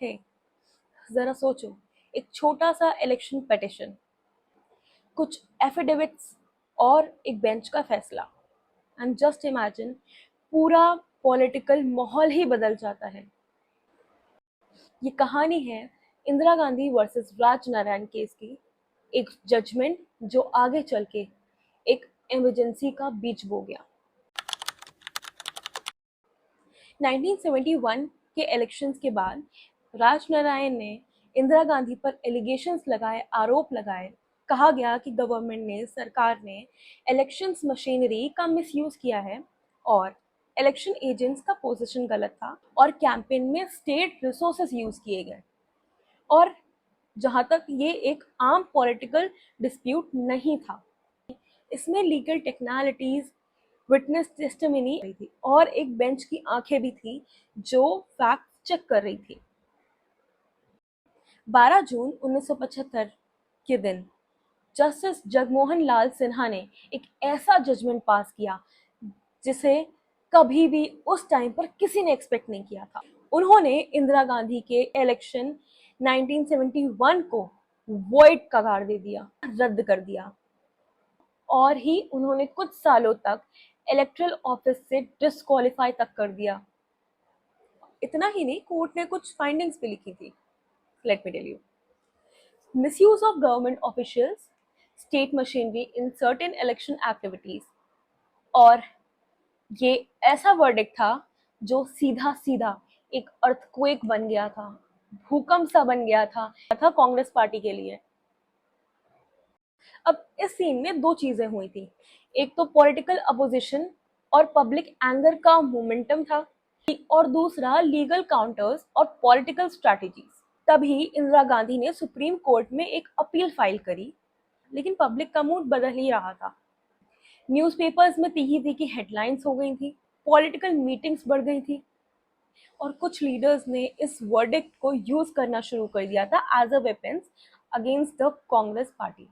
हे, जरा सोचो, एक छोटा सा इलेक्शन पिटिशन, कुछ एफिडेविट्स और एक बेंच का फैसला, एंड जस्ट इमेजिन पूरा पॉलिटिकल माहौल ही बदल जाता है। ये कहानी है इंदिरा गांधी वर्सेस राज नारायण केस की, एक जजमेंट जो आगे चल के एक इमरजेंसी का बीज बो गया। 1971 के इलेक्शंस के बाद राज नारायण ने इंदिरा गांधी पर एलिगेशंस लगाए, आरोप लगाए। कहा गया कि गवर्नमेंट ने, सरकार ने इलेक्शंस मशीनरी का मिसयूज किया है और इलेक्शन एजेंट्स का पोजीशन गलत था और कैंपेन में स्टेट रिसोर्सेज यूज किए गए। और जहां तक ये एक आम पॉलिटिकल डिस्प्यूट नहीं था, इसमें लीगल टेक्निकलिटीज, विटनेस टेस्टिमनी रही थी और एक बेंच की आंखें भी थी जो फैक्ट चेक कर रही थी। 12 जून 1975 के दिन जस्टिस जगमोहन लाल सिन्हा ने एक ऐसा जजमेंट पास किया जिसे कभी भी उस टाइम पर किसी ने एक्सपेक्ट नहीं किया था। उन्होंने इंदिरा गांधी के इलेक्शन 1971 को वॉइड करार दे दिया, रद्द कर दिया, और ही उन्होंने कुछ सालों तक इलेक्टरल ऑफिस से डिस्क्वालीफाई तक कर दिया। इतना ही नहीं, कोर्ट ने कुछ फाइंडिंग्स भी लिखी थी। Let me tell you, misuse of government officials, state machinery in certain election activities, और ये ऐसा वर्डिक्ट था जो सीधा सीधा एक अर्थक्वेक बन गया था, भूकंप सा बन गया था कांग्रेस पार्टी के लिए। अब इस सीन में दो चीजें हुई थी, एक तो पॉलिटिकल अपोजिशन और पब्लिक एंगर का मोमेंटम था, और दूसरा लीगल काउंटर्स और पॉलिटिकल स्ट्रैटेजीज। तभी इंदिरा गांधी ने सुप्रीम कोर्ट में एक अपील फाइल करी, लेकिन पब्लिक का मूड बदल ही रहा था। न्यूज़पेपर्स में तीखी तीखी हेडलाइंस हो गई थी, पॉलिटिकल मीटिंग्स बढ़ गई थी, और कुछ लीडर्स ने इस वर्डिक्ट को यूज करना शुरू कर दिया था as a weapons against the Congress party.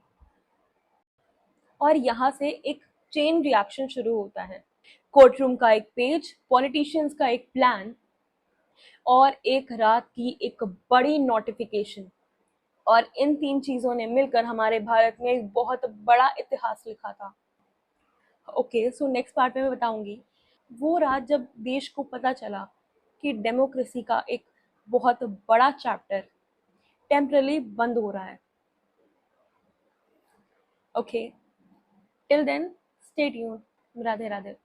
और यहाँ से एक चेन रिएक्शन शुरू होता है। कोर्टरूम का एक पेज, पॉलिटिशियंस का एक प्लान, और एक रात की एक बड़ी नोटिफिकेशन, और इन तीन चीजों ने मिलकर हमारे भारत में एक बहुत बड़ा इतिहास लिखा था। ओके, सो नेक्स्ट पार्ट में मैं बताऊंगी वो रात जब देश को पता चला कि डेमोक्रेसी का एक बहुत बड़ा चैप्टर टेम्परली बंद हो रहा है। Okay, till then stay tuned. Radhe Radhe.